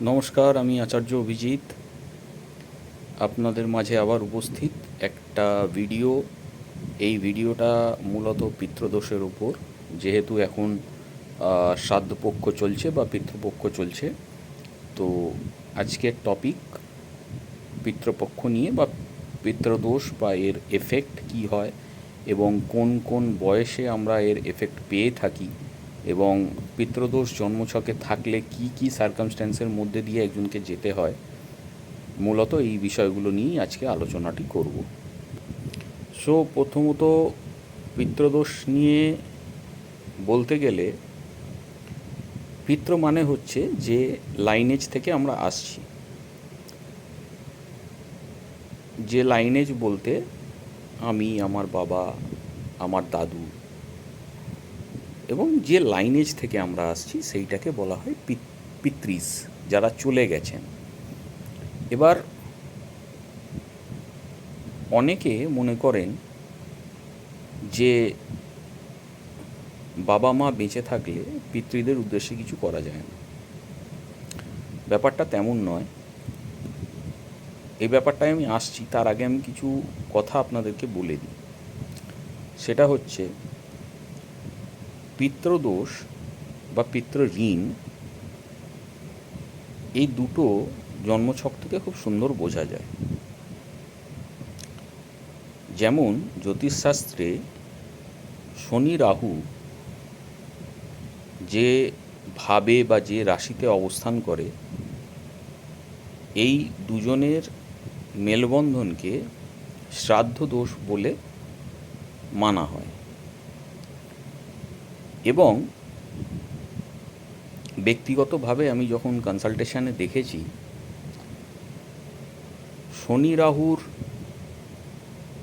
নমস্কার, আমি আচার্য অভিজিৎ আপনাদের মাঝে আবার উপস্থিত একটা ভিডিও। এই ভিডিওটা মূলত পিতৃদোষের উপর, যেহেতু এখন শ্রাদ্ধপক্ষ চলছে বা পিতৃপক্ষ চলছে। তো আজকের টপিক পিতৃপক্ষ নিয়ে, বা পিতৃদোষ বা এর এফেক্ট কি হয় এবং কোন কোন বয়সে আমরা এর এফেক্ট পেয়ে থাকি, এবং পিতৃদোষ জন্মছকে থাকলে কি কি সার্কামস্ট্যান্সের মধ্যে দিয়ে একজনকে যেতে হয়। মূলত এই বিষয়গুলো নিয়েই আজকে আলোচনাটি করব। সো প্রথমত পিতৃদোষ নিয়ে বলতে গেলে, পিতৃ মানে হচ্ছে যে লাইনেজ থেকে আমরা আসছি। যে লাইনেজ বলতে আমি, আমার বাবা, আমার দাদু, এবং যে লাইনেজ থেকে আমরা আসছি সেইটাকে বলা হয় পিতৃস, যারা চলে গেছেন। এবার অনেকে মনে করেন যে বাবা মা বেঁচে থাকলে পিতৃদের উদ্দেশ্যে কিছু করা যায় না। ব্যাপারটা তেমন নয়। এই ব্যাপারটায় আমি আসছি, তার আগে আমি কিছু কথা আপনাদেরকে বলে দিই। সেটা হচ্ছে, পিতৃদোষ বা পিতৃঋণ, এই দুটো জন্মছক থেকে খুব সুন্দর বোঝা যায়। যেমন জ্যোতিষশাস্ত্রে শনি রাহু যে ভাবে বা যে রাশিতে অবস্থান করে, এই দুজনের মেলবন্ধনকে শ্রাদ্ধ দোষ বলে মানা হয়। এবং ব্যক্তিগতভাবে আমি যখন কনসালটেশনে দেখেছি, শনি রাহুর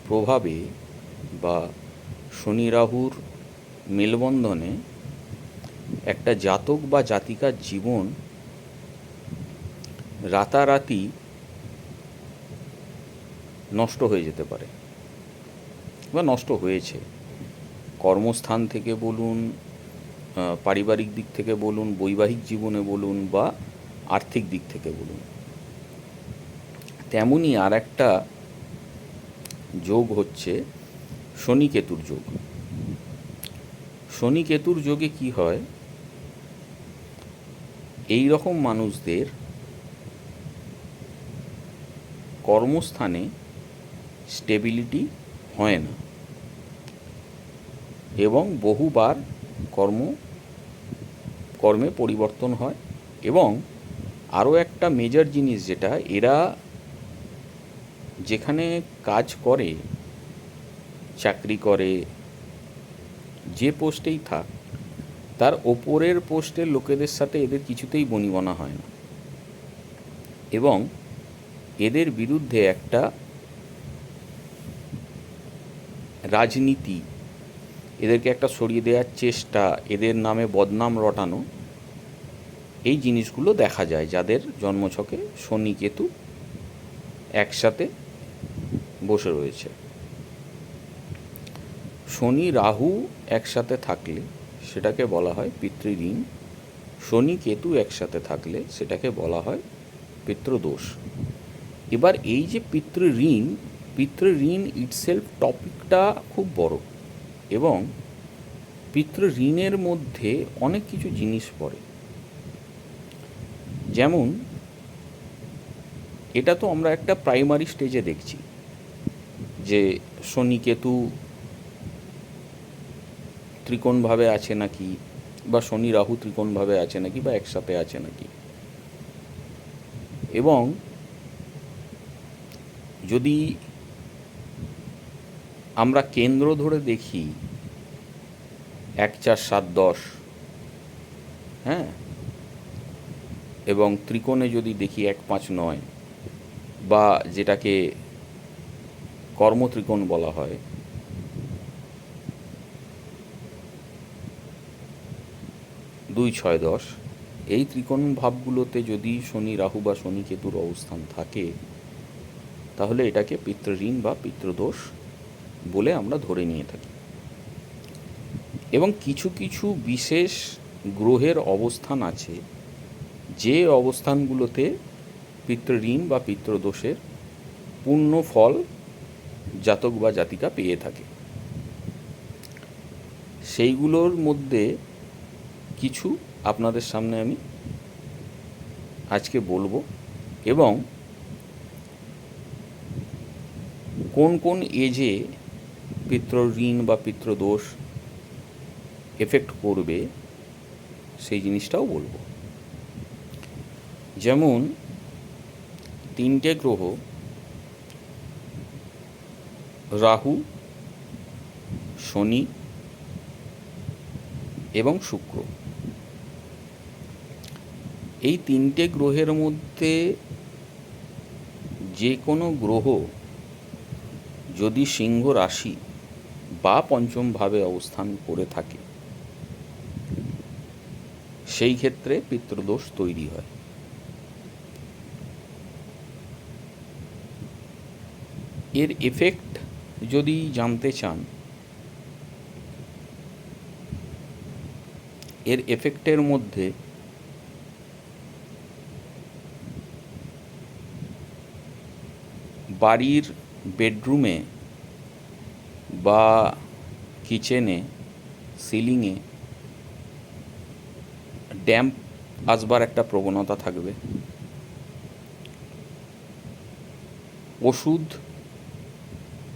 প্রভাবে বা শনি রাহুর মেলবন্ধনে একটা জাতক বা জাতিকার জীবন রাতারাতি নষ্ট হয়ে যেতে পারে বা নষ্ট হয়েছে। কর্মস্থান থেকে বলুন, পারিবারিক দিক থেকে বলুন, বৈবাহিক জীবনে বলুন, বা আর্থিক দিক থেকে বলুন। তেমনই আর একটা যোগ হচ্ছে শনি কেতুর যোগ। শনি কেতুর যোগে কি হয়, এই রকম মানুষদের কর্মস্থানে স্টেবিলিটি হয় না এবং বহুবার কর্মে পরিবর্তন হয়। এবং আরও একটা মেজর জিনিস, যেটা এরা যেখানে কাজ করে, চাকরি করে, যে পোস্টেই থাক, তার ওপরের পোস্টের লোকেদের সাথে এদের কিছুতেই বনিবনা হয় না। এবং এদের বিরুদ্ধে একটা রাজনীতি, এদেরকে একটা সরিয়ে দেওয়ার চেষ্টা, এদের নামে বদনাম রটানো, এই জিনিসগুলো দেখা যায় যাদের জন্মছকে শনি কেতু একসাথে বসে রয়েছে। শনি রাহু একসাথে থাকলে সেটাকে বলা হয় পিতৃঋণ। শনি কেতু একসাথে থাকলে সেটাকে বলা হয় পিতৃদোষ। এবার এই যে পিতৃঋণ ইটসেলফ টপিকটা খুব বড়, এবং পিতৃঋণের মধ্যে অনেক কিছু জিনিস পড়ে। যেমন, এটা তো আমরা একটা প্রাইমারি স্টেজে দেখছি যে শনি কেতু ত্রিকোণভাবে আছে নাকি, বা শনি রাহু ত্রিকোণভাবে আছে নাকি, বা একসাথে আছে নাকি। এবং যদি আমরা কেন্দ্র ধরে দেখি 1, 4, 7, 10, হ্যাঁ, এবং ত্রিকোণে যদি দেখি 1, 5, 9, বা যেটাকে কর্মত্রিকোণ বলা হয়, 2, 6, 10, এই ত্রিকোণ ভাবগুলোতে যদি শনি রাহু বা শনি কেতুর অবস্থান থাকে, তাহলে এটাকে পিতৃঋণ বা পিতৃদোষ বলে আমরা ধরে নিয়ে থাকি। এবং কিছু কিছু বিশেষ গ্রহের অবস্থান আছে যে অবস্থানগুলোতে পিতৃঋণ বা পিতৃদোষের পূর্ণ ফল জাতক বা জাতিকা পেয়ে থাকে, সেইগুলোর মধ্যে কিছু আপনাদের সামনে আমি আজকে বলবো, এবং কোন কোন এজে পিতৃঋণ বা পিতৃদোষ এফেক্ট করবে সেই জিনিসটাও বলবো। যেমন 3টে গ্রহ রাহু, শনি এবং শুক্র, এই 3টে গ্রহের মধ্যে যে কোনো গ্রহ যদি সিংহ রাশি বা পঞ্চম ভাবে অবস্থান করে থাকে, সেই ক্ষেত্রে পিতৃদোষ তৈরি হয়। এর এফেক্ট যদি জানতে চান, এর এফেক্টের মধ্যে বাড়ির বেডরুমে বা কিচেনে, সিলিংয়ে ড্যাম্প আসবার একটা প্রবণতা থাকবে। ওষুধ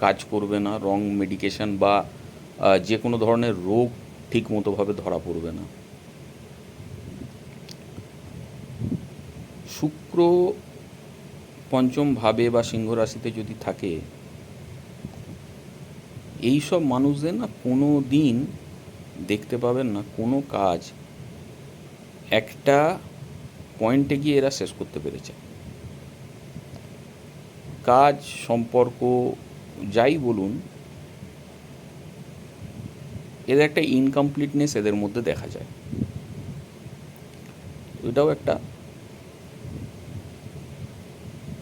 কাজ করবে না, রং মেডিকেশন বা যে কোনো ধরনের রোগ ঠিক মতোভাবে ধরা পড়বে না। শুক্র পঞ্চম ভাবে বা সিংহ রাশিতে যদি থাকে, এই সব মানুষদের না কোনো দিন দেখতে পাবেন না কোনো কাজ একটা পয়েন্টে গিয়ে এরা শেষ করতে পেরেছে। কাজ, সম্পর্ক যাই বলুন, এদের একটা ইনকমপ্লিটনেস এদের মধ্যে দেখা যায়। এটাও একটা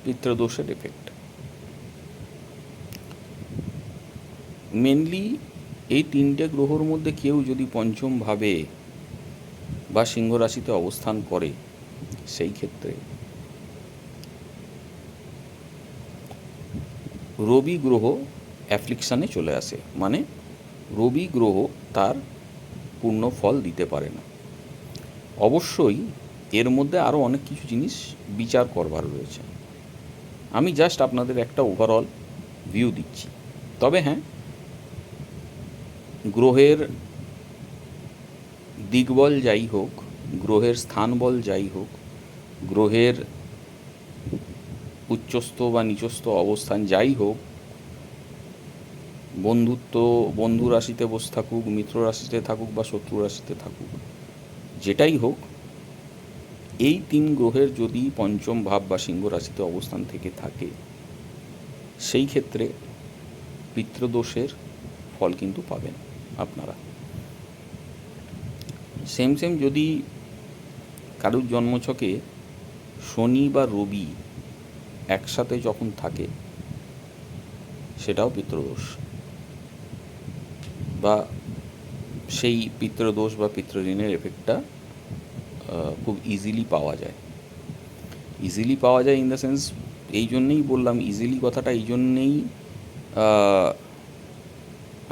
পিতৃদোষের এফেক্ট। মেনলি এই 3টে গ্রহর মধ্যে কেউ যদি পঞ্চম ভাবে বা সিংহ রাশিতে অবস্থান করে, সেই ক্ষেত্রে রবি গ্রহ অ্যাফ্লিকশানে চলে আসে, মানে রবি গ্রহ তার পূর্ণ ফল দিতে পারে না। অবশ্যই এর মধ্যে আরও অনেক কিছু জিনিস বিচার করবার রয়েছে, আমি জাস্ট আপনাদের একটা ওভারঅল ভিউ দিচ্ছি। তবে হ্যাঁ, গ্রহের দিকবল যাই হোক, গ্রহের স্থান বল যাই হোক, গ্রহের উচ্চস্থ বা নিচস্থ অবস্থান যাই হোক, বন্ধু রাশিতে বসে থাকুক, মিত্র রাশিতে থাকুক বা শত্রু রাশিতে থাকুক, যেটাই হোক, এই 3 গ্রহের যদি পঞ্চম ভাব বা সিংহ রাশিতে অবস্থান থেকে থাকে, সেই ক্ষেত্রে পিতৃদোষের ফল কিন্তু পাবেন আপনারা। সেম যদি কারুর জন্মছকে শনি বা রবি একসাথে যখন থাকে, সেটাও পিতৃদোষ, বা সেই পিতৃদোষ বা পিতৃঋণের এফেক্টটা খুব ইজিলি পাওয়া যায়। ইন দ্য সেন্স, এই জন্যেই বললাম ইজিলি কথাটা, এই জন্যেই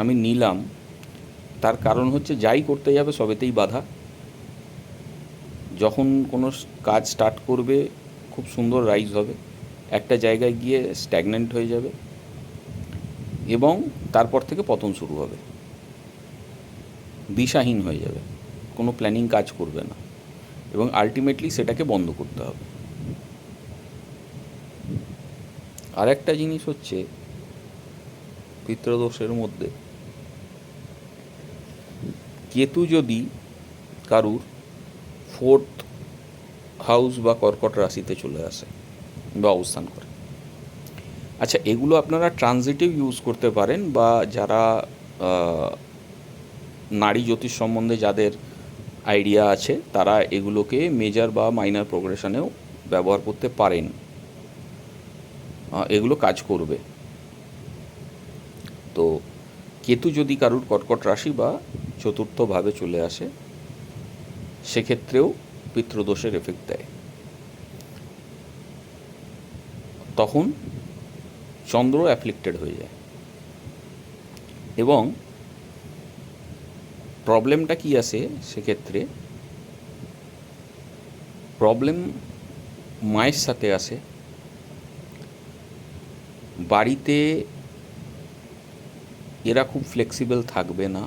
আমি নিলাম। তার কারণ হচ্ছে যাই করতে যাবে সবেতেই বাধা। যখন কোনো কাজ স্টার্ট করবে খুব সুন্দর রাইজ হবে, একটা জায়গায় গিয়ে স্ট্যাগন্যান্ট হয়ে যাবে এবং তারপর থেকে পতন শুরু হবে, দিশাহীন হয়ে যাবে, কোনো প্ল্যানিং কাজ করবে না এবং আলটিমেটলি সেটাকে বন্ধ করতে হবে। আর একটা জিনিস হচ্ছে পিতৃদোষের মধ্যে, কেতু যদি কারুর 4th হাউস বা কর্কট রাশিতে চলে আসে বা অবস্থান করে, আচ্ছা, এগুলো আপনারা ট্রানজিটিভ ইউজ করতে পারেন, বা যারা নারী জ্যোতিষ সম্বন্ধে যাদের আইডিয়া আছে তারা এগুলোকে মেজর বা মাইনর প্রোগ্রেশনেও ব্যবহার করতে পারেন, এগুলো কাজ করবে। তো কেতু যদি কারুর কর্কট রাশি বা চতুর্থভাবে চলে আসে, সেক্ষেত্রেও পিতৃদোষের এফেক্ট দেয়, তখন চন্দ্র অ্যাফ্লিক্টেড হয়ে যায়। এবং প্রবলেমটা কি আসে সেক্ষেত্রে? প্রবলেম মায়ের সাথে আসে। বাড়িতে এরা খুব ফ্লেক্সিবল থাকবে না,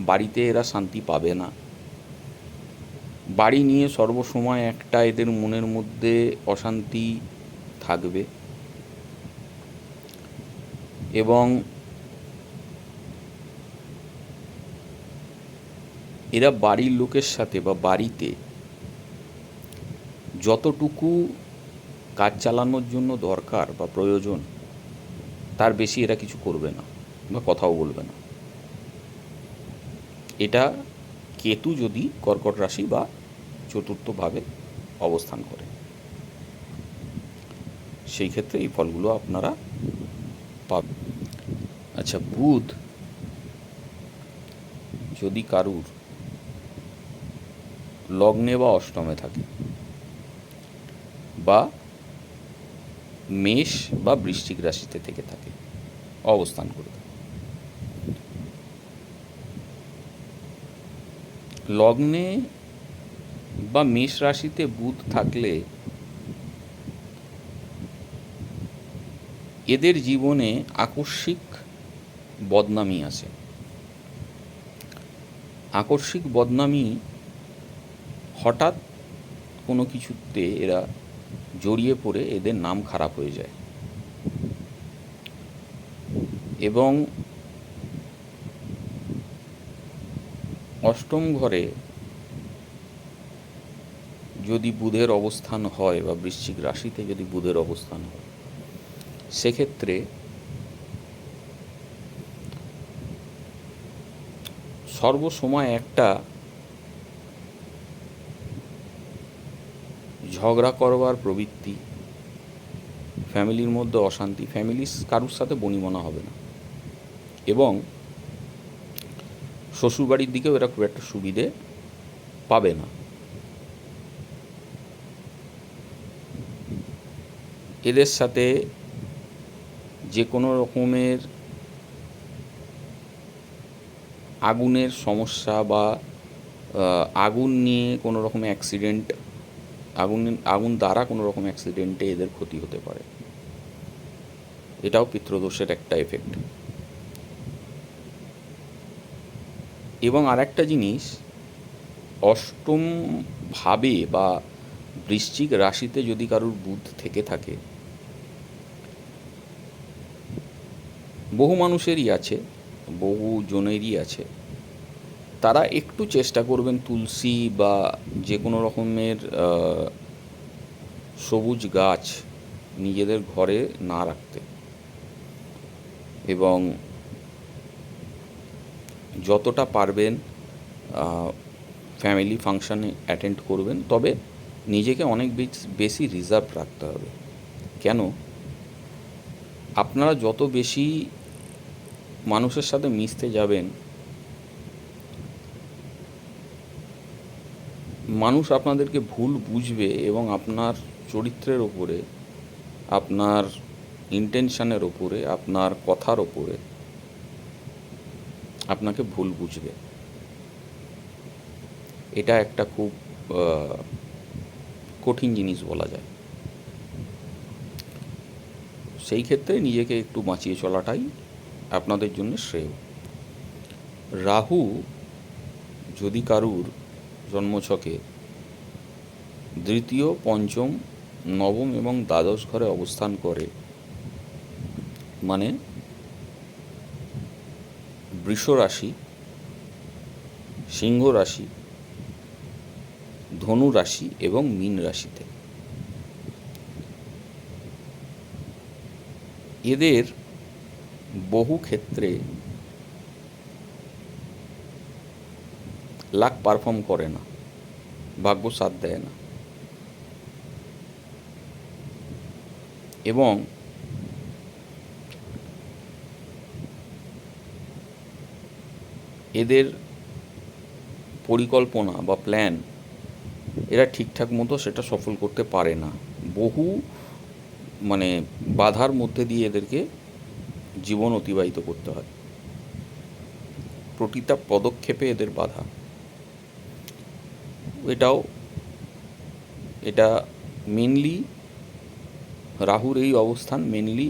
বাড়িতে এরা শান্তি পাবে না, বাড়ি নিয়ে সর্বসময় একটা এদের মনের মধ্যে অশান্তি থাকবে। এবং এরা বাড়ির লোকের সাথে বা বাড়িতে যতটুকু কাজ চালানোর জন্য দরকার বা প্রয়োজন, তার বেশি এরা কিছু করবে না বা কথাও বলবে না। এটা কেতু যদি কর্কট রাশি বা চতুর্থভাবে অবস্থান করে, সেই ক্ষেত্রে এই ফলগুলো আপনারা পাবেন। আচ্ছা, বুধ যদি কারুর লগ্নে বা অষ্টমে থাকে, বা মেষ বা বৃশ্চিক রাশিতে থেকে থাকে, অবস্থান করে থাকে, লগ্নে বা মেষ রাশিতে বুধ থাকলে এদের জীবনে আকস্মিক বদনামি আসে। আকস্মিক বদনামি হঠাৎ কোনো কিছুতে এরা জড়িয়ে পড়ে এদের নাম খারাপ হয়ে যায়। এবং অষ্টম ঘরে যদি বুধের অবস্থান হয় বা বৃশ্চিক রাশিতে যদি বুধের অবস্থান হয়, সেক্ষেত্রে সর্বসময় একটা ঝগড়া করবার প্রবৃত্তি, ফ্যামিলির মধ্যে অশান্তি, ফ্যামিলি কারুর সাথে বনিবনা হবে না। এবং শ্বশুরবাড়ির দিকেও এরা খুব একটা সুবিধে পাবে না। এদের সাথে যে কোনো রকমের আগুনের সমস্যা বা আগুন নিয়ে কোনো রকম অ্যাক্সিডেন্ট, আগুন দ্বারা কোনো রকম অ্যাক্সিডেন্টে এদের ক্ষতি হতে পারে। এটাও পিতৃদোষের একটা এফেক্ট। এবং আরেকটা জিনিস, অষ্টম ভাবে বা বৃশ্চিক রাশিতে যদি কারুর বুধ থেকে থাকে, বহু মানুষেরই আছে, বহু জনেরই আছে, তারা একটু চেষ্টা করবেন তুলসী বা যে কোনো রকমের সবুজ গাছ নিজেদের ঘরে না রাখতে। এবং যতটা পারবেন ফ্যামিলি ফাংশানে অ্যাটেন্ড করবেন, তবে নিজেকে অনেক বেশি রিজার্ভ রাখতে হবে। কেন? আপনারা যত বেশি মানুষের সাথে মিশতে যাবেন, মানুষ আপনাদেরকে ভুল বুঝবে এবং আপনার চরিত্রের ওপরে, আপনার ইন্টেনশনের ওপরে, আপনার কথার ওপরে আপনাকে ভুল বুঝবে। এটা একটা খুব কঠিন জিনিস বলা যায়। সেই ক্ষেত্রে নিজেকে একটু বাঁচিয়ে চলাটাই আপনাদের জন্য শ্রেয়। রাহু যদি কারুর জন্মছকে দ্বিতীয়, পঞ্চম, নবম এবং দ্বাদশ ঘরে অবস্থান করে, মানে বৃষ রাশি, সিংহ রাশি, ধনু রাশি এবং মীন রাশিতে, এদের বহু ক্ষেত্রে লাক পারফর্ম করে না, ভাগ্য সাথ দেয় না। এবং এদের পরিকল্পনা বা প্ল্যান এরা ঠিকঠাক মতো সেটা সফল করতে পারে না। বহু মানে বাধার মধ্যে দিয়ে এদেরকে জীবন অতিবাহিত করতে হয়। প্রতিটা পদক্ষেপে এদের বাধা। এটা মেনলি রাহুর এই অবস্থান মেনলি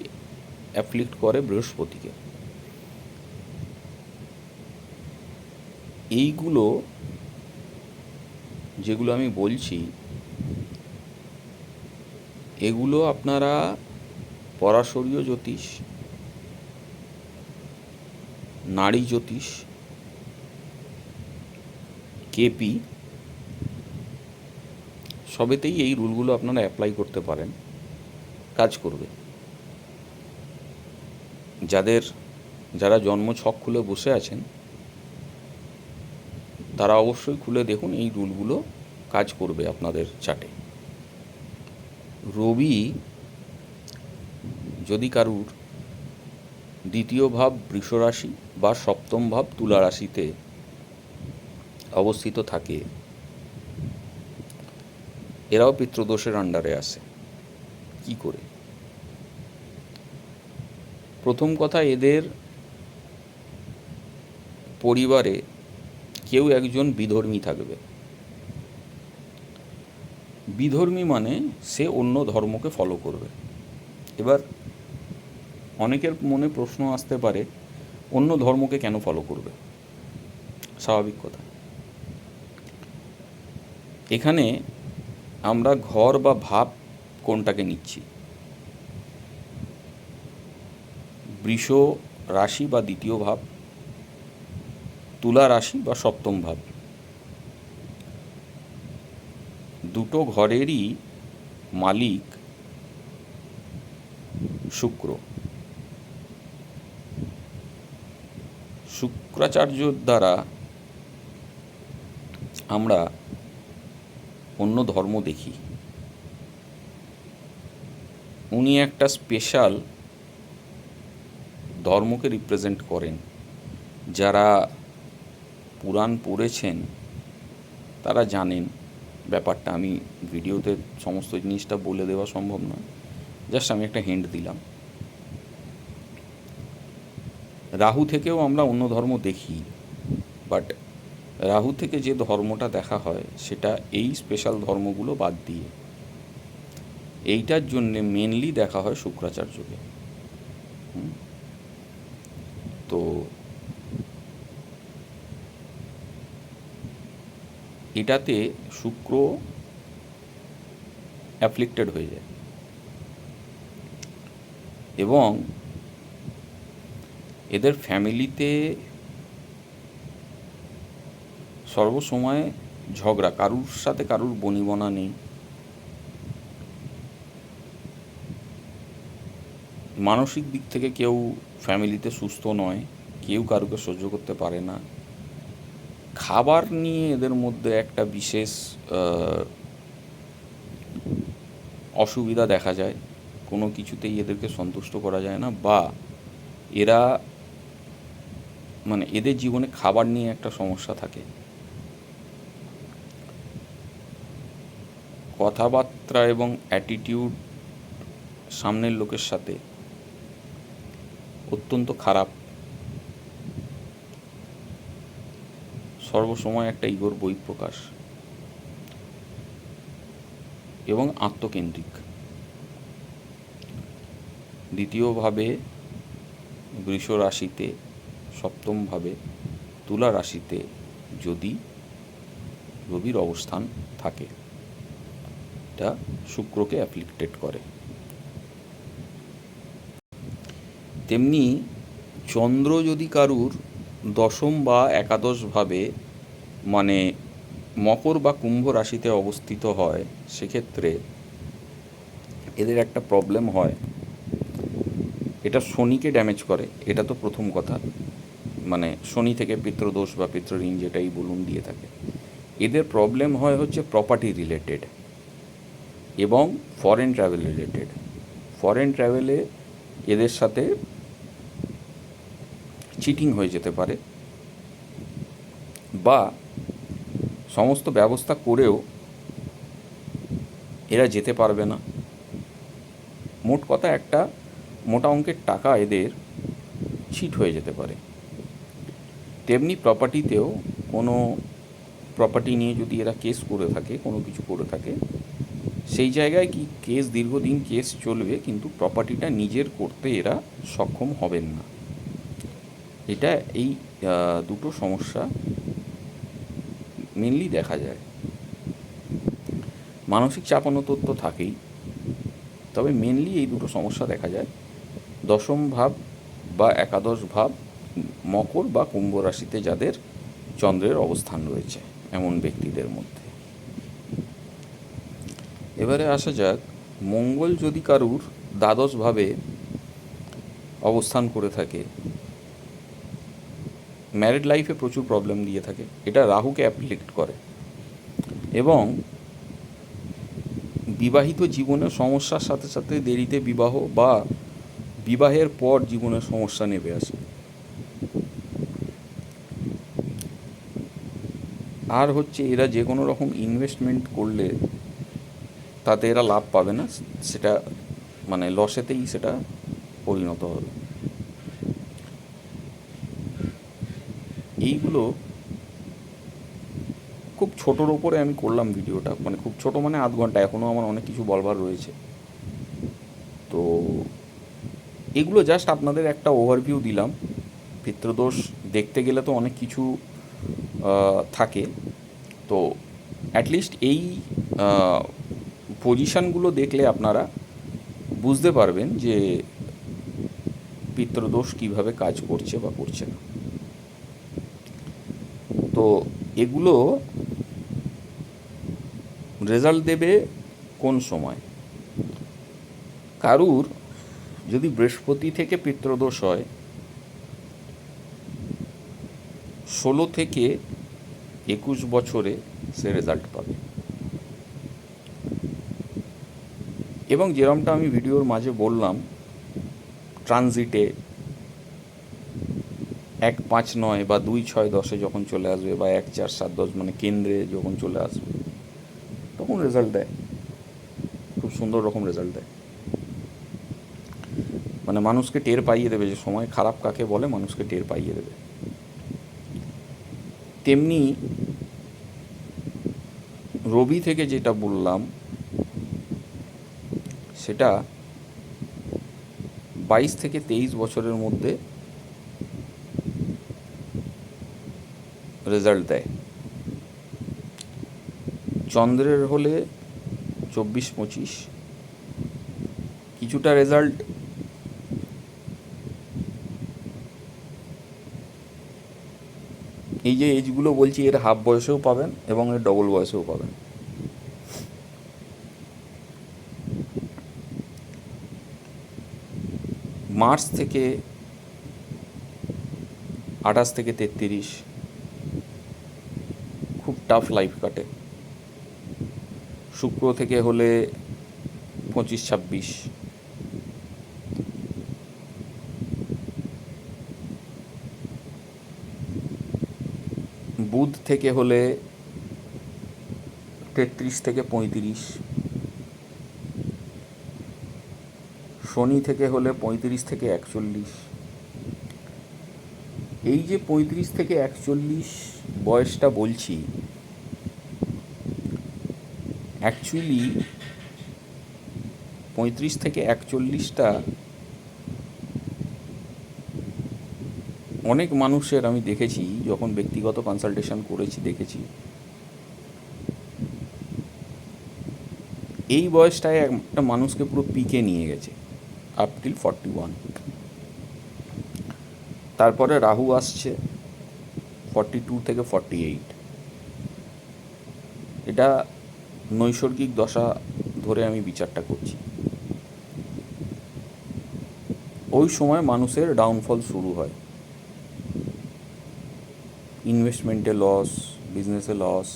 অ্যাফ্লিক্ট করে বৃহস্পতিকে। এইগুলো যেগুলো আমি বলছি, এগুলো আপনারা পরাশরীয় জ্যোতিষ, নারী জ্যোতিষ, কেপি সবেতেই এই রুলগুলো আপনারা অ্যাপ্লাই করতে পারেন, কাজ করবে। যারা জন্ম ছক খুলে বসে আছেন তারা অবশ্যই খুলে দেখুন, এই রুলগুলো কাজ করবে আপনাদের চার্টে। রবি যদি কারুর দ্বিতীয় ভাব বৃষ রাশি বা সপ্তম ভাব তুলা রাশিতে অবস্থিত থাকে, এরাও পিতৃদোষের আন্ডারে আসে। কি করে? প্রথম কথা, এদের পরিবারে কেউ একজন বিধর্মী থাকবে। বিধর্মী মানে সে অন্য ধর্মকে ফলো করবে। এবার অনেকের মনে প্রশ্ন আসতে পারে, অন্য ধর্মকে কেন ফলো করবে? স্বাভাবিক কথা। এখানে আমরা ঘর বা ভাব কোনটাকে নিচ্ছি? বৃষ রাশি বা দ্বিতীয় ভাব, তুলা রাশি বা সপ্তম ভাব, দুটো ঘরেরই মালিক শুক্র। শুক্রাচার্যর দ্বারা আমরা অন্য ধর্ম দেখি। উনি একটা স্পেশাল ধর্মকে রিপ্রেজেন্ট করেন। যারা পুরাণ পড়েছেন তারা জানেন ব্যাপারটা। আমি ভিডিওতে সমস্ত জিনিসটা বলে দেওয়া সম্ভব নয়, জাস্ট আমি একটা হিন্ট দিলাম। রাহু থেকেও আমরা অন্য ধর্ম দেখি, বাট রাহু থেকে যে ধর্মটা দেখা হয় সেটা এই স্পেশাল ধর্মগুলো বাদ দিয়ে। এইটার জন্যে মেনলি দেখা হয় শুক্রাচার্যকে। তো এটাতে শুক্র অ্যাফ্লিক্টেড হয়ে যায় এবং এদের ফ্যামিলিতে সর্বসময় ঝগড়া, কারুর সাথে কারুর বনিবনা নেই। মানসিক দিক থেকে কেউ ফ্যামিলিতে সুস্থ নয়, কেউ কারুকে সহ্য করতে পারে না। খাবার নিয়ে এদের মধ্যে একটা বিশেষ অসুবিধা দেখা যায়, কোনো কিছুতেই এদেরকে সন্তুষ্ট করা যায় না, বা এরা এদের জীবনে খাবার নিয়ে একটা সমস্যা থাকে। কথাবার্তা এবং অ্যাটিটিউড সামনের লোকের সাথে অত্যন্ত খারাপ। সর্বসময় একটা ইগোর বহিঃপ্রকাশ এবং আত্মকেন্দ্রিক। দ্বিতীয়ভাবে বৃষ রাশিতে, সপ্তমভাবে তুলা রাশিতে যদি রবির অবস্থান থাকে, এটা শুক্রকে অ্যাফ্লিক্টেড করে। তেমনি চন্দ্র যদি কারুর দশম বা একাদশভাবে মকর বা কুম্ভ রাশিতে অবস্থিত হয়, সেক্ষেত্রে এদের একটা প্রবলেম হয়। এটা শনিকে ড্যামেজ করে, এটা তো প্রথম কথা। শনি থেকে পিতৃদোষ বা পিতৃঋণ যেটাই বলুন দিয়ে থাকে। এদের প্রবলেম হয় হচ্ছে প্রপার্টি রিলেটেড এবং ফরেন ট্রাভেল রিলেটেড। ফরেন ট্রাভেলে এদের সাথে চিটিং হয়ে যেতে পারে, বা সমস্ত ব্যবস্থা করেও এরা যেতে পারবে না। মোট কথা একটা মোটা অঙ্কের টাকা এদের চিট হয়ে যেতে পারে। তেমনি প্রপার্টিতেও কোনো প্রপার্টি নিয়ে যদি এরা কেস করে থাকে, কোনো কিছু করে থাকে, সেই জায়গায় কি কেস দীর্ঘদিন কেস চলবে, কিন্তু প্রপার্টিটা নিজের করতে এরা সক্ষম হবেন না। এটা এই দুটো সমস্যা মেনলি দেখা যায়। মানসিক চাপানোতর তো থাকেই, তবে মেনলি এই দুটো সমস্যা দেখা যায় দশম ভাব বা একাদশ ভাব, মকর বা কুম্ভ রাশিতে যাদের চন্দ্রের অবস্থান রয়েছে এমন ব্যক্তিদের মধ্যে। এবারে আসা যাক, মঙ্গল যদি কারুর দ্বাদশভাবে অবস্থান করে থাকে, ম্যারিড লাইফে প্রচুর প্রবলেম দিয়ে থাকে। এটা রাহুকে অ্যাপ্লিক্ট করে এবং বিবাহিত জীবনের সমস্যার সাথে সাথে দেরিতে বিবাহ বা বিবাহের পর জীবনের সমস্যা নেমে আসে। আর হচ্ছে এরা যে কোনো রকম ইনভেস্টমেন্ট করলে তাতে এরা লাভ পাবে না, সেটা মানে লসেতেই সেটা পরিণত হবে। এইগুলো খুব ছোটোর ওপরে আমি করলাম ভিডিওটা, মানে খুব ছোটো মানে আধ ঘন্টা, এখনও আমার অনেক কিছু বলবার রয়েছে। তো এগুলো জাস্ট আপনাদের একটা ওভারভিউ দিলাম। পিতৃদোষ দেখতে গেলে তো অনেক কিছু থাকে, তো অ্যাটলিস্ট এই পজিশানগুলো দেখলে আপনারা বুঝতে পারবেন যে পিতৃদোষ কীভাবে কাজ করছে বা করছে না। তো এগুলো রেজাল্ট দেবে কোন সময়? কারুর যদি বৃহস্পতি থেকে পিতৃদোষ হয়, 16 থেকে 21 বছরে সে রেজাল্ট পাবে। এবং যেরকমটা আমি ভিডিওর মাঝে বললাম, ট্রানজিটে 1-5-9 বা 2-6-10 যখন চলে আসবে, বা 1-4-7-10 মানে কেন্দ্রে যখন চলে আসবে, তখন রেজাল্ট দেয়, খুব সুন্দর রকম রেজাল্ট দেয়। মানে মানুষকে টের পাইয়ে দেবে যে সময় খারাপ কাকে বলে, মানুষকে টের পাইয়ে দেবে। তেমনি রবি থেকে যেটা বললাম, সেটা 22 থেকে 23 বছরের মধ্যে রেজাল্ট দেয়। চন্দ্রের হলে 24-25, কিছুটা রেজাল্ট এই যে এজগুলো বলছি, এর হাফ বয়সেও পাবেন এবং এর ডবল বয়সেও পাবেন। মার্চ থেকে 28 থেকে 33 খুব টাফ লাইফ কাটে। শুক্র থেকে হলে 25-26, বুধ থেকে হলে 33 থেকে 35, শনি থেকে হলে 35 থেকে 41। এই যে 35 থেকে 41 বয়সটা বলছি, অ্যাকচুয়ালি 35 থেকে 41টা অনেক মানুষের আমি দেখেছি, যখন ব্যক্তিগত কনসালটেশন করেছি দেখেছি, এই বয়সটায় একটা মানুষকে পুরো পিকে নিয়ে গেছে আপ টিল 41। তারপরে রাহু আসছে 42 থেকে 48। এটা নৈসর্গিক দশা ধরে আমি বিচারটা করছি। ওই সময় মানুষের ডাউনফল শুরু হয়, ইনভেস্টমেন্টে লস, বিজনেসে লস,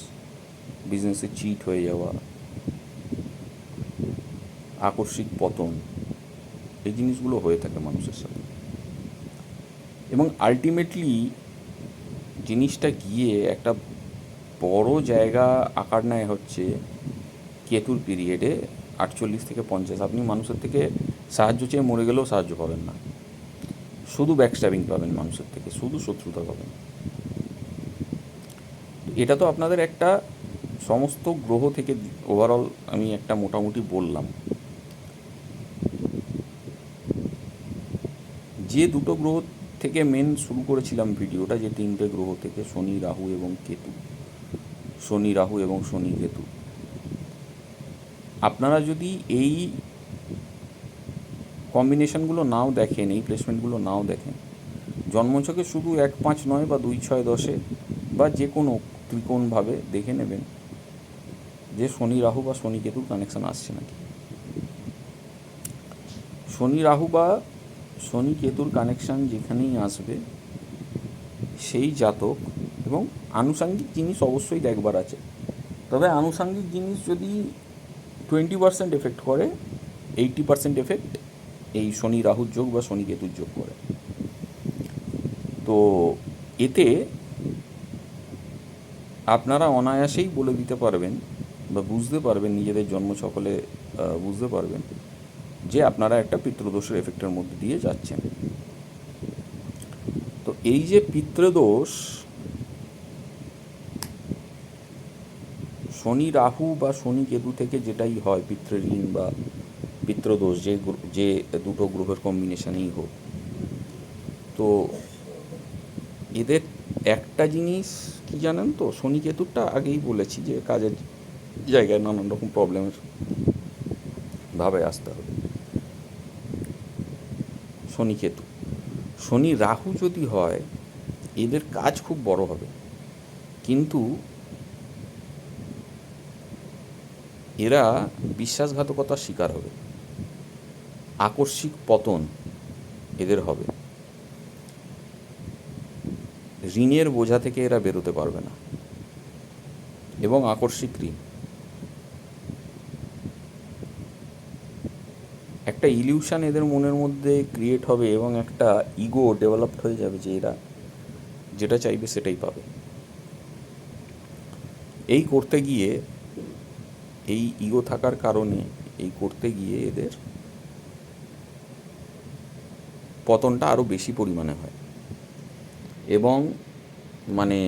বিজনেসে চিট হয়ে যাওয়া, আকস্মিক পতন, এই জিনিসগুলো হয়ে থাকে মানুষের সাথে। এবং আলটিমেটলি জিনিসটা গিয়ে একটা বড় জায়গা আকার নেয় হচ্ছে কেতুর পিরিয়ডে 48 থেকে 50 আপনি মানুষের থেকে সাহায্য চেয়ে মরে গেলেও সাহায্য পাবেন না, শুধু ব্যাকস্ট্যাবিং পাবেন মানুষের থেকে, শুধু শত্রুতা পাবেন। এটা তো আপনাদের একটা সমস্ত গ্রহ থেকে ওভারঅল আমি একটা মোটামুটি বললাম। যে দুটো গ্রহ থেকে মেন শুরু করেছিলাম ভিডিওটা, যে তিনটে গ্রহ থেকে, শনি, রাহু এবং কেতু, শনি, রাহু এবং শনি, কেতু, আপনারা যদি এই কম্বিনেশনগুলো নাও দেখেন, এই প্লেসমেন্টগুলো নাও দেখেন, জন্মছকে শুধু 1, 5, 9 বা 2, 6, 10 বা যে কোনো ত্রিকোণভাবে দেখে নেবেন যে শনি, রাহু বা শনি, কেতুর কানেকশান আসছে নাকি। শনি, রাহু বা শনি, কেতুর কানেকশান যেখানেই আসবে সেই জাতক, এবং আনুষাঙ্গিক জিনিস অবশ্যই দেখবার আছে, তবে আনুষাঙ্গিক জিনিস যদি 20% এফেক্ট করে, 80% এফেক্ট এই শনি, রাহুর যোগ বা শনি, কেতুর যোগ করে। তো এতে আপনারা অনায়াসেই বলে দিতে পারবেন বা বুঝতে পারবেন, নিজেদের জন্মছক হলে বুঝতে পারবেন যে আপনারা একটা পিতৃদোষের এফেক্টের মধ্যে দিয়ে যাচ্ছেন। তো এই যে পিতৃদোষ, শনি, রাহু বা শনি, কেতু থেকে যেটাই হয়, পিতৃঋণ বা পিতৃদোষ, যে দুটো গ্রহের কম্বিনেশনেই হোক, তো এদের একটা জিনিস কি জানেন তো, শনি, কেতুরটা আগেই বলেছি যে কাজের জায়গায় নানান রকম প্রবলেমের ভাবে আসতে হবে। শনি, কেতু, শনি, রাহু যদি হয় এদের কাজ খুব বড় হবে, কিন্তু এরা বিশ্বাসঘাতকতার শিকার হবে, আকস্মিক পতন এদের হবে, ঋণের বোঝা থেকে এরা বেরোতে পারবে না, এবং আকস্মিক ঋণ, একটা ইলিউশন এদের মনের মধ্যে ক্রিয়েট হবে, এবং একটা ইগো ডেভেলপড হয়ে যাবে যে এরা যেটা চাইবে সেটাই পাবে। এই করতে গিয়ে, এই ইগো থাকার কারণে এই করতে গিয়ে এদের পতনটা আরও বেশি পরিমাণে হয়, এবং মানে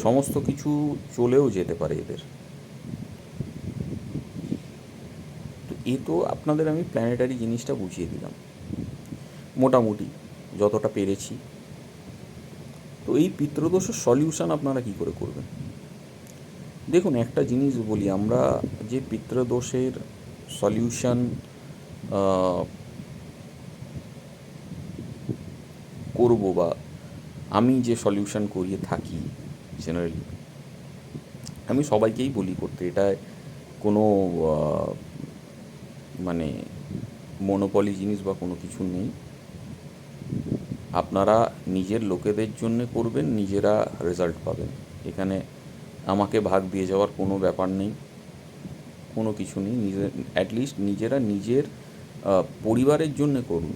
সমস্ত কিছু চলেও যেতে পারে এদের। তো এ তো আপনাদের আমি প্ল্যানেটারি জিনিসটা বুঝিয়ে দিলাম মোটামুটি যতটা পেরেছি। তো এই পিতৃদোষের সলিউশন আপনারা কি করে করবেন? দেখুন, একটা জিনিস বলি, আমরা যে পিতৃদোষের সলিউশন করব, বা আমি যে সলিউশন করিয়ে থাকি জেনারেলি, আমি সবাইকেই বলি করতে, এটা কোনো মানে মনোপলি জিনিস বা কোনো কিছু নেই। আপনারা নিজের লোকেদের জন্য করবেন, নিজেরা রেজাল্ট পাবেন, এখানে আমাকে ভাগ দিয়ে যাওয়ার কোনো ব্যাপার নেই, কোনো কিছু নেই। অ্যাটলিস্ট নিজেরা নিজের পরিবারের জন্য করুন,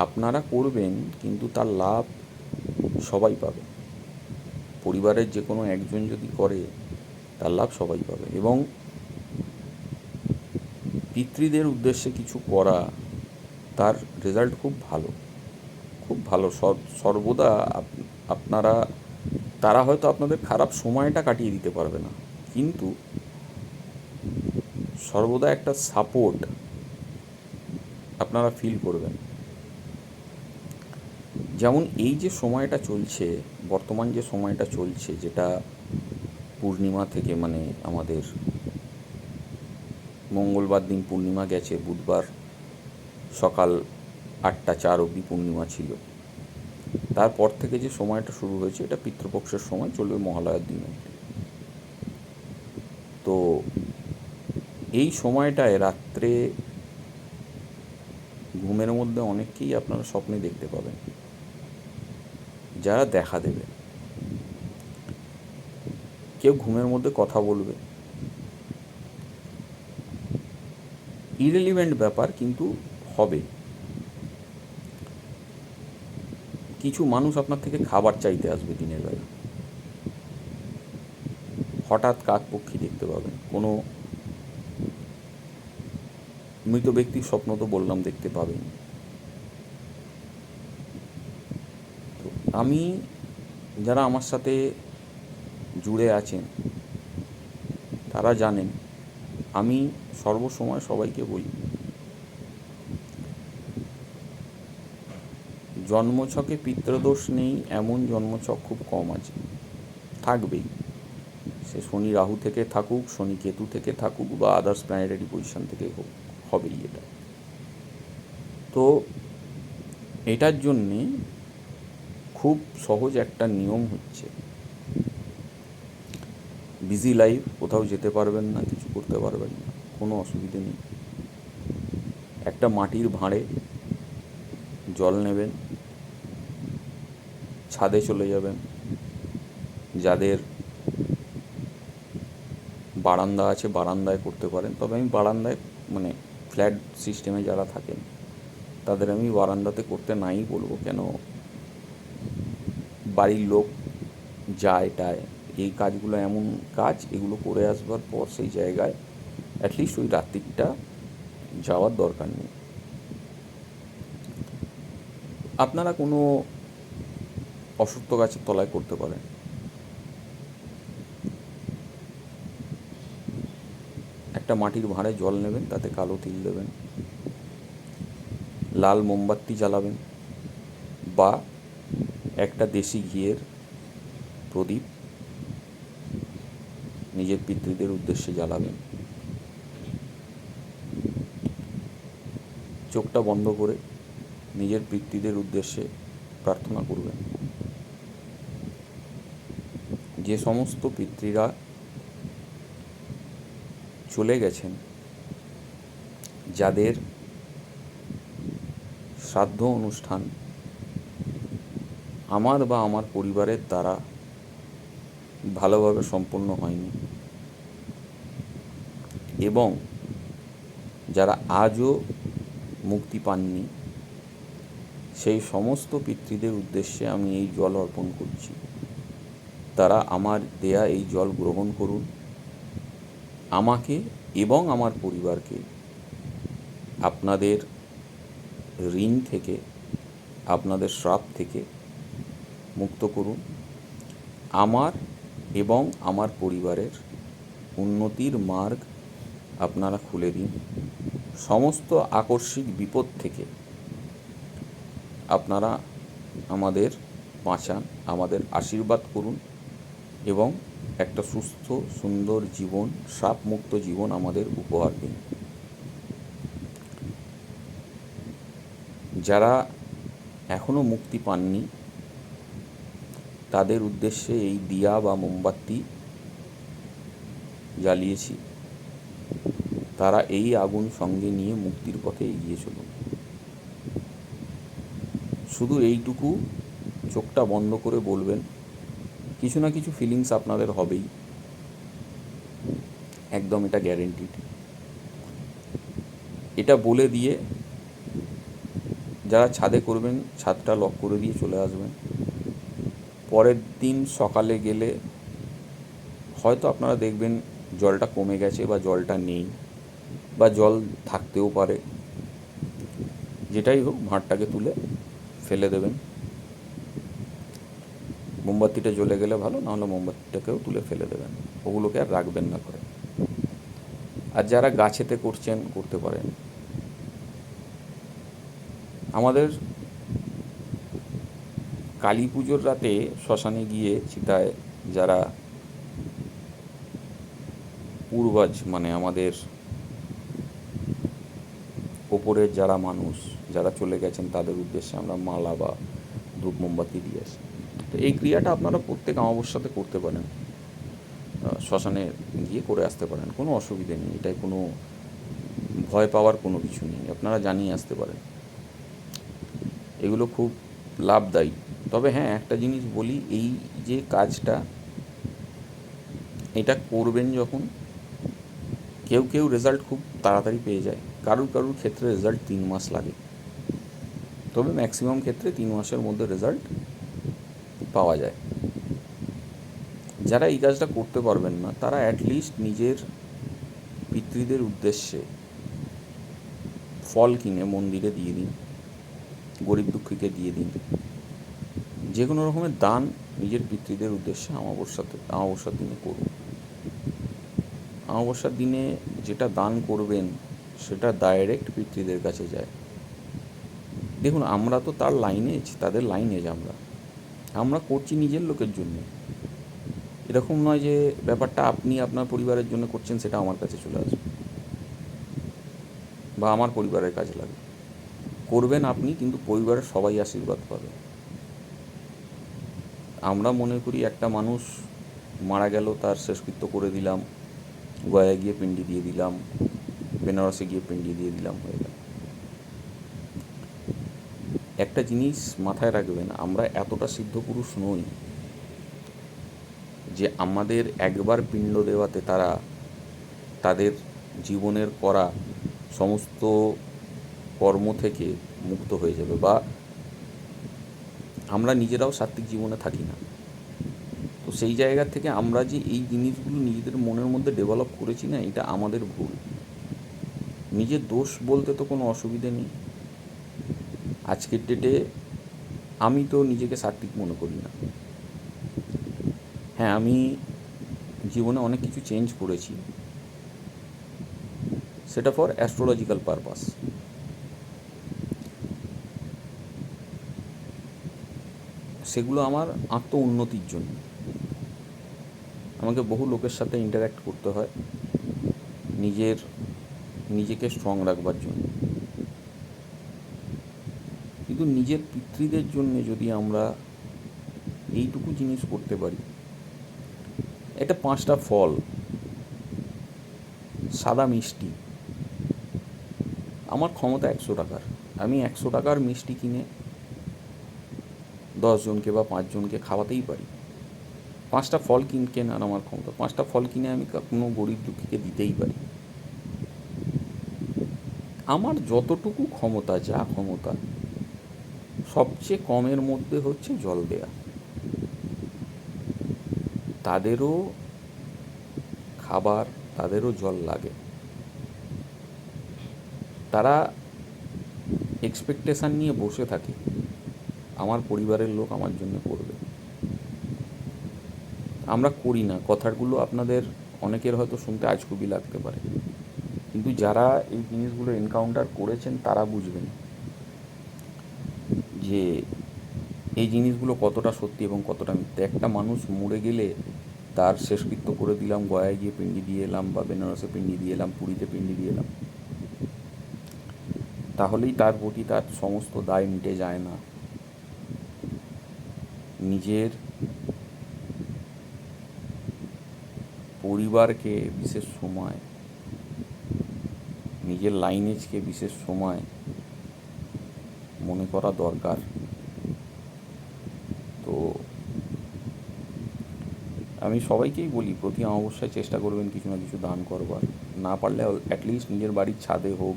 আপনারা করবেন কিন্তু তার লাভ সবাই পাবে। পরিবারের যে কোনো একজন যদি করে তার লাভ সবাই পাবে, এবং পিতৃদের উদ্দেশ্যে কিছু করা, তার রেজাল্ট খুব ভালো, খুব ভালো। সর্বদা আপনারা, তারা হয়তো আপনাদের খারাপ সময়টা কাটিয়ে দিতে পারবে না, কিন্তু সর্বদা একটা সাপোর্ট আপনারা ফিল করবেন। যেমন এই যে সময়টা চলছে, বর্তমান যে সময়টা চলছে, যেটা পূর্ণিমা থেকে, মানে আমাদের মঙ্গলবার দিন পূর্ণিমা গেছে, বুধবার সকাল 8টা 4 অবধি পূর্ণিমা ছিল, তারপর থেকে যে সময়টা শুরু হয়েছে, এটা পিতৃপক্ষের সময় চলবে মহালয়ার দিন অবধি। তো এই সময়টায় রাত্রে ঘুমের মধ্যে অনেককেই আপনারা স্বপ্নে দেখতে পাবেন, যারা দেখা দেবে। কেউ ঘুমের মধ্যে কথা বলবে, ইরেলিভেন্ট ব্যাপার, কিন্তু হবে। কিছু মানুষ আপনার থেকে খাবার চাইতে আসবে দিনের বেলা, হঠাৎ কাকপক্ষী দেখতে পাবেন, কোনো মৃত ব্যক্তির স্বপ্ন তো বললাম দেখতে পাবেন। তো আমি, যারা আমার সাথে জুড়ে আছেন তারা জানেন আমি সর্বসময় সবাইকে বলি, জন্মছকে পিতৃদোষ নেই এমন জন্মছক খুব কম আছে, থাকবেই। সে শনি রাহু থেকে থাকুক, শনি কেতু থেকে থাকুক, বা আদার্স প্ল্যানেটারি পজিশন থেকে হোক, হবেই এটা। তো এটার জন্যে খুব সহজ একটা নিয়ম হচ্ছে, বিজি লাইফ, কোথাও যেতে পারবেন না, কিছু করতে পারবেন না, কোনো অসুবিধে নেই। একটা মাটির ভাঁড়ে জল নেবেন, ছাদে চলে যাবেন, যাদের বারান্দা আছে বারান্দায় করতে পারেন, তবে আমি বারান্দায় মানে ফ্ল্যাট সিস্টেমে যারা থাকেন তাদের আমি বারান্দাতে করতে নাই বলবো, কেন বাড়ির লোক যায় টায়, এই কাজগুলো এমন কাজ, এগুলো করে আসবার পর সেই জায়গায় অ্যাটলিস্ট ওই রাত্রিটা যাওয়ার দরকার নেই। আপনারা কোনো অশ্বত্থ গাছের তলায় করতে পারেন। একটা মাটির ভাঁড়ে জল নেবেন, তাতে কালো তিল দেবেন, লাল মোমবাতি জ্বালাবেন, বা একটা দেশি ঘিয়ের প্রদীপ নিজের পিতৃদের উদ্দেশ্যে জ্বালাবেন। চোখটা বন্ধ করে নিজের পিতৃদের উদ্দেশ্যে প্রার্থনা করবেন, যে সমস্ত পিতৃরা চলে গেছেন, যাদের শ্রাদ্ধ অনুষ্ঠান আমার বা আমার পরিবারের দ্বারা ভালোভাবে সম্পন্ন হয়নি, এবং যারা আজও মুক্তি পাননি, সেই সমস্ত পিতৃদের উদ্দেশ্যে আমি এই জল অর্পণ করছি। তারা আমার দেয়া এই জল গ্রহণ করুন, আমাকে এবং আমার পরিবারকে আপনাদের ঋণ থেকে, আপনাদের শ্রাপ থেকে মুক্ত করুন। আমার এবং আমার পরিবারের উন্নতির মার্গ আপনারা খুলে দিন। সমস্ত আকস্মিক বিপদ থেকে আপনারা আমাদের বাঁচান, আমাদের আশীর্বাদ করুন, এবং একটা সুস্থ সুন্দর জীবন, শ্রাপমুক্ত জীবন আমাদের উপহার দিন। যারা এখনও মুক্তি পাননি তাদের উদ্দেশ্যে এই দিয়া বা মোমবাতি জ্বালিয়েছি, তারা এই আগুন সঙ্গে নিয়ে মুক্তির পথে এগিয়ে চলুন। শুধু এইটুকু চোখটা বন্ধ করে বলবেন, কিছু না কিছু ফিলিংস আপনাদের হবেই, একদম এটা গ্যারেন্টিড। এটা বলে দিয়ে যারা ছাদে করবেন ছাদটা লক করে দিয়ে চলে আসবেন। পরের দিন সকালে গেলে হয়তো আপনারা দেখবেন জলটা কমে গেছে বা জলটা নেই, বা জল থাকতেও পারে। যেটাই হোক, ভাঁড়টাকে তুলে ফেলে দেবেন। মোমবাতিটা জ্বলে গেলে ভালো, নাহলে মোমবাতিটাকেও তুলে ফেলে দেবেন, ওগুলোকে আর রাখবেন না করে। আর যারা গাছেতে করছেন করতে পারেন। আমাদের কালী পুজোর রাতে শ্মশানে গিয়ে চিতায় যারা পূর্বজ, মানে আমাদের ওপরের যারা মানুষ যারা চলে গেছেন তাদের উদ্দেশ্যে আমরা মালা বা ধূপ মোমবাতি দিয়ে আসি। তো এই ক্রিয়াটা আপনারা প্রত্যেক অমাবস্যাতে করতে পারেন, শ্মশানে গিয়ে করে আসতে পারেন, কোনো অসুবিধে নেই। এটাই কোনো ভয় পাওয়ার কোনো কিছু নেই, আপনারা জানিয়ে আসতে পারেন। এগুলো খুব লাভদায়ী। তবে হ্যাঁ, একটা জিনিস বলি, এই যে কাজটা এটা করবেন যখন, কেউ কেউ রেজাল্ট খুব তাড়াতাড়ি পেয়ে যায়, কারুর ক্ষেত্রে রেজাল্ট 3 মাস লাগে, তবে ম্যাক্সিমাম ক্ষেত্রে 3 মাসের মধ্যে রেজাল্ট পাওয়া যায়। যারা এই কাজটা করতে পারবেন না তারা অ্যাটলিস্ট নিজের পিতৃদের উদ্দেশ্যে ফল কিনে মন্দিরে দিয়ে দিন, গরিব দুঃখীকে দিয়ে দিন। যে কোনো রকমের দান নিজের পিতৃদের উদ্দেশ্যে অমাবস্যার দিনে করুন। অমাবস্যার দিনে যেটা দান করবেন সেটা ডাইরেক্ট পিতৃদের কাছে যায়। দেখুন, আমরা তো তার লাইনেজ, তাদের লাইনেজ। আমরা করছি নিজের লোকের জন্য। এরকম নয় যে ব্যাপারটা আপনি আপনার পরিবারের জন্য করছেন, সেটা আমার কাছে চলে আসবে বা আমার পরিবারের কাজে লাগবে। করবেন আপনি, কিন্তু পরিবারের সবাই আশীর্বাদ পাবে। আমরা মনে করি একটা মানুষ মারা গেল, তার শেষকৃত্য করে দিলাম, গয়ায় গিয়ে পিণ্ডি দিয়ে দিলাম, বেনারসে গিয়ে পিণ্ডি দিয়ে দিলাম, হয়ে গেল। একটা জিনিস মাথায় রাখবেন, আমরা এতটা সিদ্ধ পুরুষ নই যে আমাদের একবার পিণ্ড দেওয়াতে তারা তাদের জীবনের করা সমস্ত কর্ম থেকে মুক্ত হয়ে যাবে, বা আমরা নিজেরাও সাত্ত্বিক জীবনে থাকি না। তো সেই জায়গা থেকে আমরা যে এই জিনিসগুলো নিজেদের মনের মধ্যে ডেভেলপ করেছি না, এটা আমাদের ভুল। নিজের দোষ বলতে তো কোনো অসুবিধে নেই। আজকের ডেটে আমি তো নিজেকে সাত্ত্বিক মনে করি না। হ্যাঁ, আমি জীবনে অনেক কিছু চেঞ্জ করেছি, সেটা ফর অ্যাস্ট্রোলজিক্যাল পারপাস। সেগুলো আমার আত্ম উন্নতির জন্য। আমাকে বহু লোকের সাথে ইন্টার্যাক্ট করতে হয় নিজেকে স্ট্রং রাখবার জন্য। কিন্তু নিজের পিতৃদের জন্য যদি আমরা এইটুকু জিনিস করতে পারি, এটা 5টা ফল, সাদা মিষ্টি, আমার ক্ষমতা 100 টাকার, আমি 100 টাকার মিষ্টি কিনে 10 জনকে বা 5 জনকে খাওয়াতেই পারি। 5টা ফল কেনার আমার ক্ষমতা, 5টা ফল কিনে আমি কোনো গরিব দুঃখীকে দিতেই পারি। আমার যতটুকু ক্ষমতা, যা ক্ষমতা, সবচেয়ে কমের মধ্যে হচ্ছে জল দেয়া। তাদেরও খাবার, তাদেরও জল লাগে। তারা এক্সপেকটেশান নিয়ে বসে থাকে আমার পরিবারের লোক আমার জন্য করবে। আমরা করি না। কথাগুলো আপনাদের অনেকের হয়তো শুনতে আজগুবি লাগতে পারে, কিন্তু যারা এই জিনিসগুলো এনকাউন্টার করেছেন তারা বুঝবেন যে এই জিনিসগুলো কতটা সত্যি এবং কতটা মিথ্যে। একটা মানুষ মরে গেলে তার শেষকৃত্য করে দিলাম, গয়ায় গিয়ে পিণ্ডি দিয়ে এলাম, বা বেনারসে পিণ্ডি দিয়ে এলাম, পুরীতে পিণ্ডি দিয়ে এলাম, তাহলেই তার প্রতি তার সমস্ত দায় মিটে যায় না। নিজের পরিবারকে বিশেষ সময়, নিজের লাইনেজকে বিশেষ সময় মনে করা দরকার। তো আমি সবাইকেই বলি, প্রতি অমাবস্যায় চেষ্টা করবেন কিছু না কিছু দান করবার। না পারলে অ্যাটলিস্ট নিজের বাড়ির ছাদে হোক,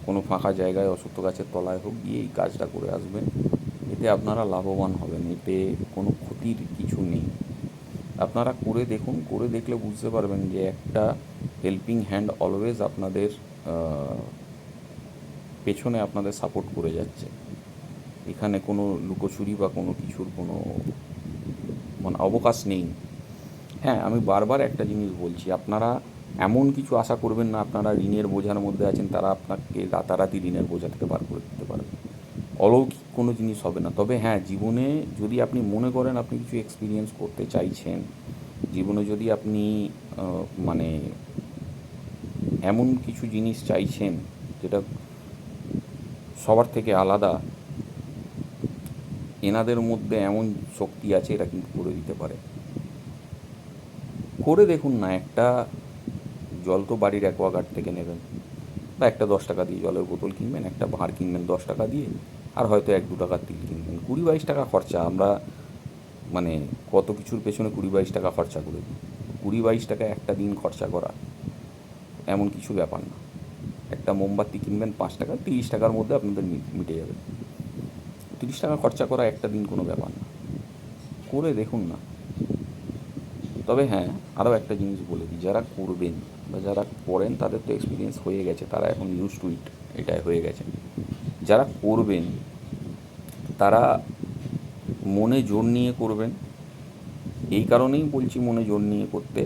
কোনো ফাঁকা জায়গায়, অশ্বত্থ গাছের তলায় হোক, গিয়ে এই কাজটা করে আসবেন। এতে আপনারা লাভবান হবেন, এতে কোনো ক্ষতির কিছু নেই। আপনারা করে দেখুন, করে দেখলে বুঝতে পারবেন যে একটা হেল্পিং হ্যান্ড অলওয়েজ আপনাদের পেছনে আপনাদের সাপোর্ট করে যাচ্ছে। এখানে কোনো লুকোচুরি বা কোনো কিছুর কোনো অবকাশ নেই। হ্যাঁ, আমি বারবার একটা জিনিস বলছি, আপনারা এমন কিছু আশা করবেন না আপনারা ঋণের বোঝার মধ্যে আছেন, তারা আপনাকে রাতারাতি ঋণের বোঝা থেকে বার করে দিতে পারবে। অলৌকিক কোনো জিনিস হবে না। তবে হ্যাঁ, জীবনে যদি আপনি মনে করেন আপনি কিছু এক্সপিরিয়েন্স করতে চাইছেন, জীবনে যদি আপনি মানে এমন কিছু জিনিস চাইছেন যেটা সবার থেকে আলাদা, এনাদের মধ্যে এমন শক্তি আছে, এরা কিন্তু করে দিতে পারে। করে দেখুন না। একটা জল তো বাড়ির অ্যাকোয়াগার্ড থেকে নেবেন, বা একটা 10 টাকা দিয়ে জলের বোতল কিনবেন, একটা ভাঁড় কিনবেন 10 টাকা দিয়ে, আর হয়তো 1-2 টাকার তিল কিনবেন। 20-22 টাকা খরচা। আমরা কত কিছুর পেছনে 20-22 টাকা খরচা করে দিই। 20-22 টাকা একটা দিন খরচা করা এমন কিছু ব্যাপার না। একটা মোমবাতি কিনবেন 5 টাকা, 30 টাকার মধ্যে আপনাদের মিটে যাবে। 30 টাকা খরচা করা একটা দিন কোনো ব্যাপার না। করে দেখুন না। তবে হ্যাঁ, আরও একটা জিনিস বলে দিই, যারা করবেন বা যারা করেন তাদের তো এক্সপিরিয়েন্স হয়ে গেছে, তারা এখন ইউজ টু ইট। এটাই হয়ে গেছে। যারা করবেন তারা মনে জোর নিয়ে করবেন। এই কারণেই বলছি মনে জোর নিয়ে করতে,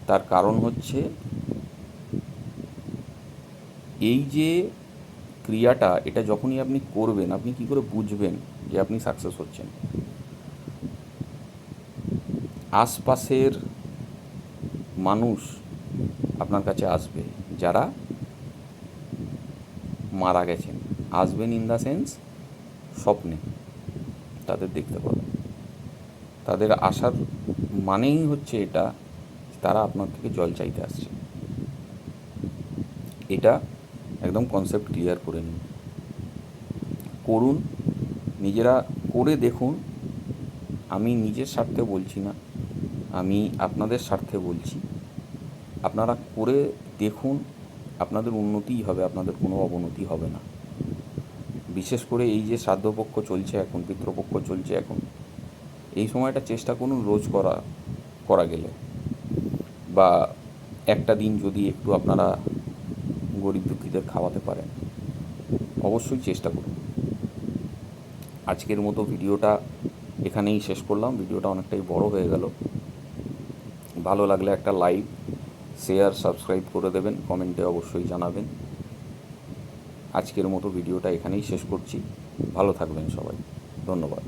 তার কারণ হচ্ছে এই যে ক্রিয়াটা, এটা যখনই আপনি করবেন, আপনি কি করে বুঝবেন যে আপনি সাকসেস হচ্ছেন? আশপাশের মানুষ আপনার কাছে আসবে যারা মারা গেছেন। আসবেন ইন দ্য সেন্স স্বপ্নে তাদের দেখতে পাবেন। তাদের আসার মানেই হচ্ছে এটা, তারা আপনার থেকে জল চাইতে আসছে। এটা একদম কনসেপ্ট ক্লিয়ার করে নিন, করুন, নিজেরা করে দেখুন। আমি নিজের স্বার্থে বলছি না, আমি আপনাদের স্বার্থে বলছি। আপনারা করে দেখুন, আপনাদের উন্নতিই হবে, আপনাদের কোনো অবনতি হবে না। বিশেষ করে এই যে শ্রাদ্ধপক্ষ চলছে এখন, পিতৃপক্ষ চলছে এখন, এই সময়টা চেষ্টা করুন রোজ করা গেলে, বা একটা দিন যদি একটু আপনারা গরিব দুঃখীদের খাওয়াতে পারেন, অবশ্যই চেষ্টা করুন। আজকের মতো ভিডিওটা এখানেই শেষ করলাম। ভিডিওটা অনেকটাই বড় হয়ে গেল। ভালো লাগলে একটা লাইক, শেয়ার, সাবস্ক্রাইব করে দেবেন, কমেন্টে অবশ্যই জানাবেন। আজকের মতো ভিডিওটা এখানেই শেষ করছি। ভালো থাকবেন সবাই, ধন্যবাদ।